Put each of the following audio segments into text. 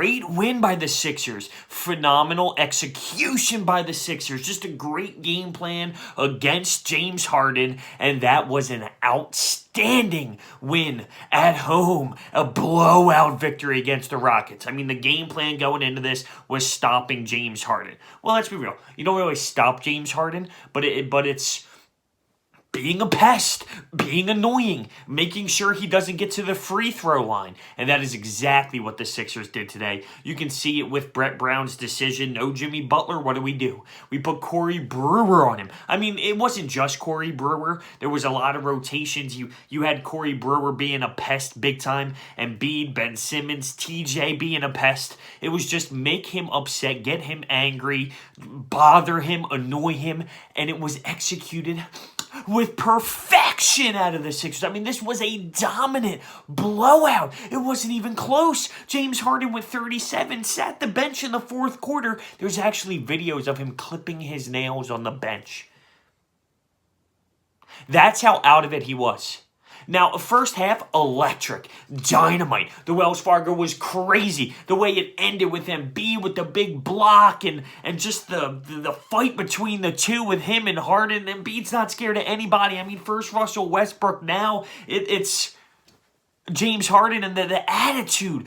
great win by the Sixers. Phenomenal execution by the Sixers. Just a great game plan against James Harden. And that was an outstanding win at home. A blowout victory against the Rockets. I mean, the game plan going into this was stopping James Harden. Well, let's be real. You don't really stop James Harden, but it's being a pest, being annoying, making sure he doesn't get to the free throw line. And that is exactly what the Sixers did today. You can see it with Brett Brown's decision. No Jimmy Butler, what do? We put Corey Brewer on him. I mean, it wasn't just Corey Brewer. There was a lot of rotations. You had Corey Brewer being a pest big time, and Embiid, Ben Simmons, TJ being a pest. It was just make him upset, get him angry, bother him, annoy him, and it was executed with perfection out of the Sixers. I mean, this was a dominant blowout. It wasn't even close. James Harden with 37 sat the bench in the fourth quarter. There's actually videos of him clipping his nails on the bench. That's how out of it he was. Now, first half, electric, dynamite. The Wells Fargo was crazy. The way it ended with Embiid with the big block and just the fight between the two with him and Harden. Embiid's not scared of anybody. I mean, first Russell Westbrook, now it's James Harden, and the attitude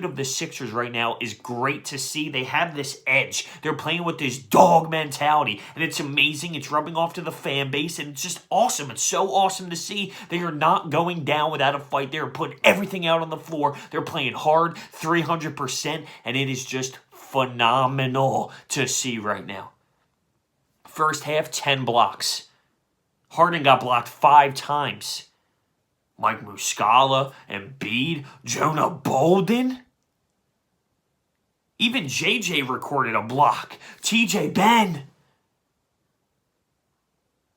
of the Sixers right now is great to see. They have this edge. They're playing with this dog mentality, and it's amazing. It's rubbing off to the fan base, and it's just awesome. It's so awesome to see. They are not going down without a fight. They're putting everything out on the floor. They're playing hard, 300%, and it is just phenomenal to see right now. First half, 10 blocks. Harden got blocked 5 times. Mike Muscala, Embiid, Jonah Bolden. Even JJ recorded a block. TJ Ben.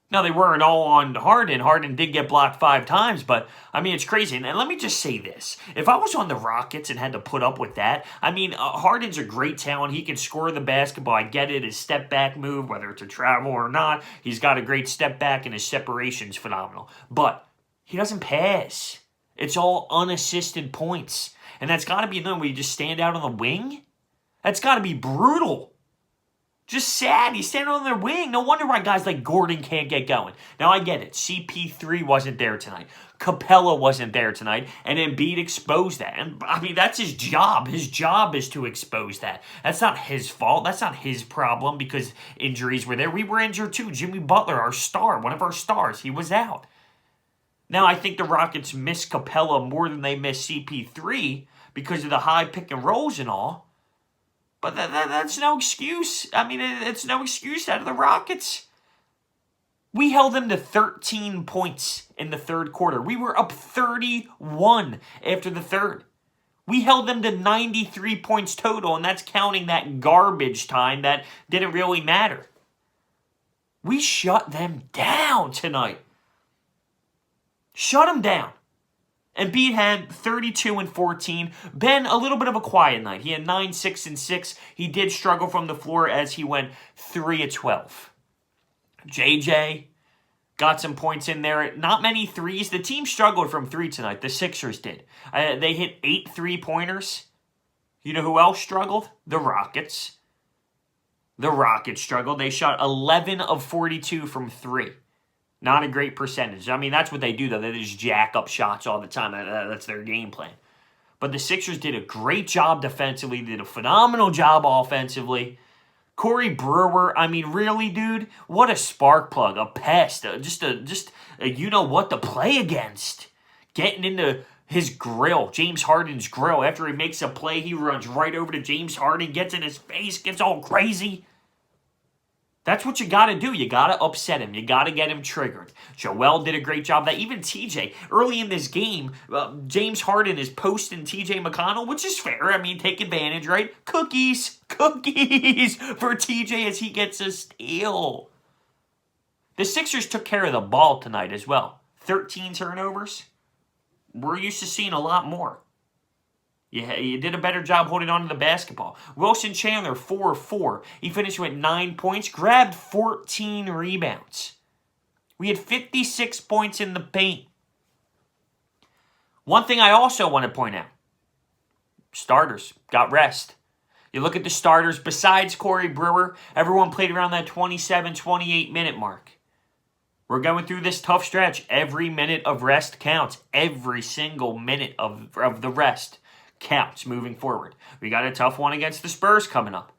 Now, they weren't all on Harden. Harden did get blocked 5 times, but, I mean, it's crazy. And let me just say this. If I was on the Rockets and had to put up with that, I mean, Harden's a great talent. He can score the basketball. I get it. His step-back move, whether it's a travel or not, he's got a great step-back, and his separation's phenomenal. But he doesn't pass. It's all unassisted points. And that's got to be another way you just stand out on the wing. That's got to be brutal. Just sad. He's standing on their wing. No wonder why guys like Gordon can't get going. Now, I get it. CP3 wasn't there tonight. Capella wasn't there tonight. And Embiid exposed that. And, I mean, that's his job. His job is to expose that. That's not his fault. That's not his problem because injuries were there. We were injured too. Jimmy Butler, our star, one of our stars, he was out. Now, I think the Rockets miss Capella more than they miss CP3 because of the high pick and rolls and all. But that's no excuse. I mean, it's no excuse out of the Rockets. We held them to 13 points in the third quarter. We were up 31 after the third. We held them to 93 points total, and that's counting that garbage time that didn't really matter. We shut them down tonight. Shut him down. Embiid had 32 and 14. Ben, a little bit of a quiet night. He had 9, 6, and 6. He did struggle from the floor as he went 3 of 12. JJ got some points in there. Not many threes. The team struggled from 3 tonight. The Sixers did. They hit 8 3-pointers. You know who else struggled? The Rockets. The Rockets struggled. They shot 11 of 42 from 3. Not a great percentage. I mean, that's what they do, though. They just jack up shots all the time. That's their game plan. But the Sixers did a great job defensively. Did a phenomenal job offensively. Corey Brewer, I mean, really, dude? What a spark plug. A pest. Just a you-know-what to play against. Getting into his grill, James Harden's grill. After he makes a play, he runs right over to James Harden, gets in his face, gets all crazy. That's what you got to do. You got to upset him. You got to get him triggered. Joel did a great job. That even TJ, early in this game, James Harden is posting TJ McConnell, which is fair. I mean, take advantage, right? Cookies for TJ as he gets a steal. The Sixers took care of the ball tonight as well. 13 turnovers. We're used to seeing a lot more. You did a better job holding on to the basketball. Wilson Chandler, 4 of 4. He finished with 9 points, grabbed 14 rebounds. We had 56 points in the paint. One thing I also want to point out. Starters got rest. You look at the starters, besides Corey Brewer, everyone played around that 27, 28-minute mark. We're going through this tough stretch. Every minute of rest counts. Every single minute of the rest counts moving forward. We got a tough one against the Spurs coming up.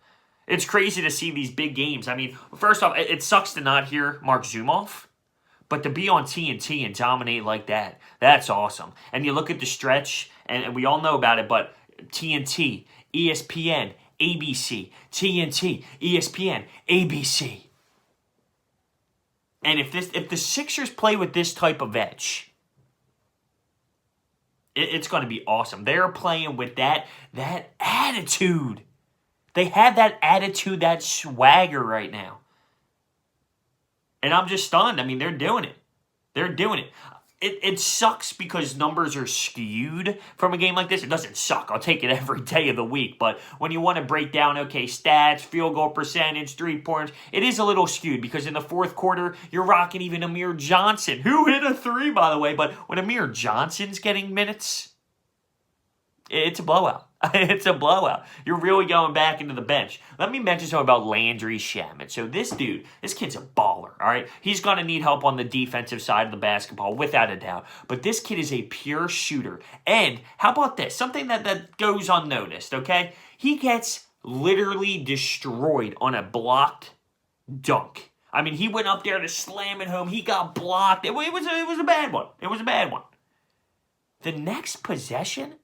It's crazy to see these big games. I mean, first off, it sucks to not hear Mark Zumoff, but to be on TNT and dominate like that, that's awesome. And you look at the stretch, and we all know about it, but TNT, ESPN, ABC, TNT, ESPN, ABC. And if the Sixers play with this type of edge, it's going to be awesome. They're playing with that attitude. They have that attitude, that swagger right now. And I'm just stunned. I mean, they're doing it. They're doing it. It sucks because numbers are skewed from a game like this. It doesn't suck. I'll take it every day of the week. But when you want to break down, okay, stats, field goal percentage, 3 points, it is a little skewed because in the fourth quarter, you're rocking even Amir Johnson, who hit a 3, by the way. But when Amir Johnson's getting minutes, it's a blowout. It's a blowout. You're really going back into the bench. Let me mention something about Landry Shamet. So this kid's a baller, all right? He's going to need help on the defensive side of the basketball, without a doubt. But this kid is a pure shooter. And how about this? Something that goes unnoticed, okay? He gets literally destroyed on a blocked dunk. I mean, he went up there to slam it home. He got blocked. It was a bad one. It was a bad one. The next possession,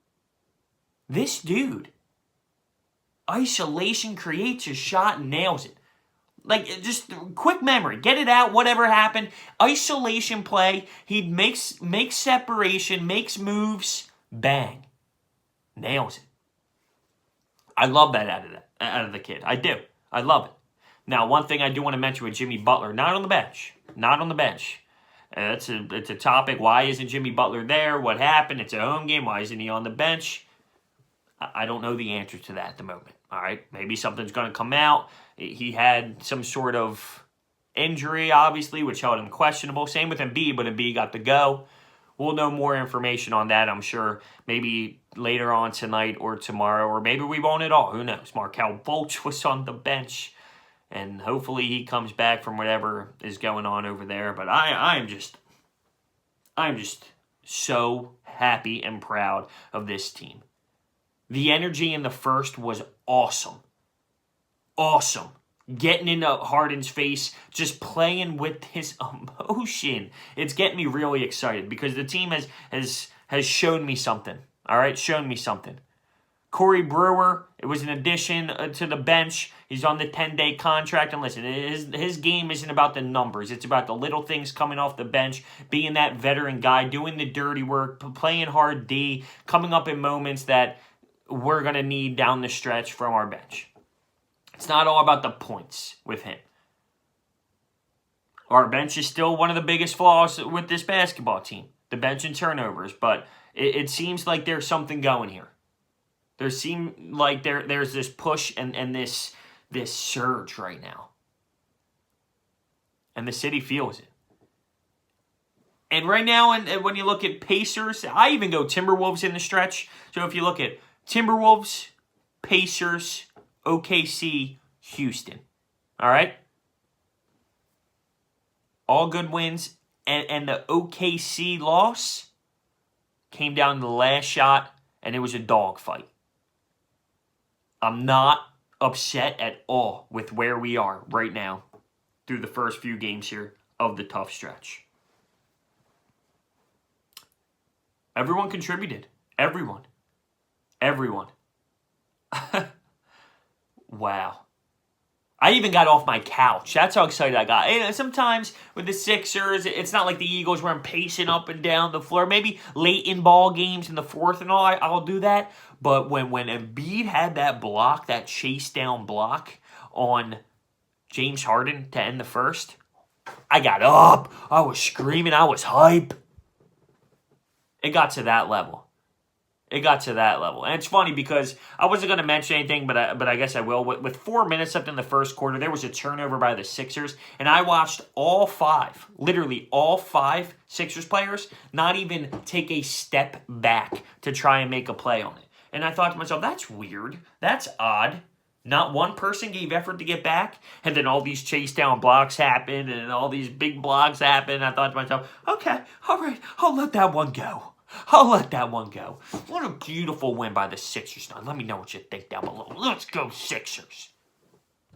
this dude, isolation, creates a shot and nails it. Like, just quick memory. Get it out, whatever happened. Isolation play. He makes separation, makes moves. Bang. Nails it. I love that out of the kid. I do. I love it. Now, one thing I do want to mention with Jimmy Butler, not on the bench. Not on the bench. It's a topic. Why isn't Jimmy Butler there? What happened? It's a home game. Why isn't he on the bench? I don't know the answer to that at the moment, all right? Maybe something's going to come out. He had some sort of injury, obviously, which held him questionable. Same with Embiid, but Embiid got to go. We'll know more information on that, I'm sure, maybe later on tonight or tomorrow, or maybe we won't at all. Who knows? Markelle Fultz was on the bench, and hopefully he comes back from whatever is going on over there. But I'm just so happy and proud of this team. The energy in the first was awesome. Awesome. Getting into Harden's face, just playing with his emotion. It's getting me really excited because the team has shown me something. All right? Shown me something. Corey Brewer, it was an addition to the bench. He's on the 10-day contract. And listen, his game isn't about the numbers. It's about the little things coming off the bench, being that veteran guy, doing the dirty work, playing hard D, coming up in moments that we're going to need down the stretch from our bench. It's not all about the points with him. Our bench is still one of the biggest flaws with this basketball team. The bench and turnovers. But it seems like there's something going here. There seems like there's this push and this surge right now. And the city feels it. And right now, and when you look at Pacers, I even go Timberwolves in the stretch. So if you look at Timberwolves, Pacers, OKC, Houston. All right? All good wins. And the OKC loss came down to the last shot, and it was a dogfight. I'm not upset at all with where we are right now through the first few games here of the tough stretch. Everyone contributed. Everyone. Wow. I even got off my couch. That's how excited I got. And sometimes with the Sixers, it's not like the Eagles where I'm pacing up and down the floor. Maybe late in ball games in the fourth and all, I'll do that. But when Embiid had that block, that chase down block on James Harden to end the first, I got up. I was screaming. I was hype. It got to that level. And it's funny because I wasn't going to mention anything, but I guess I will. With 4 minutes left in the first quarter, there was a turnover by the Sixers, and I watched literally all five Sixers players not even take a step back to try and make a play on it. And I thought to myself, that's weird. That's odd. Not one person gave effort to get back, and then all these chase down blocks happened, and all these big blocks happened. I thought to myself, okay, all right, I'll let that one go. I'll let that one go. What a beautiful win by the Sixers. Now, let me know what you think down below. Let's go, Sixers.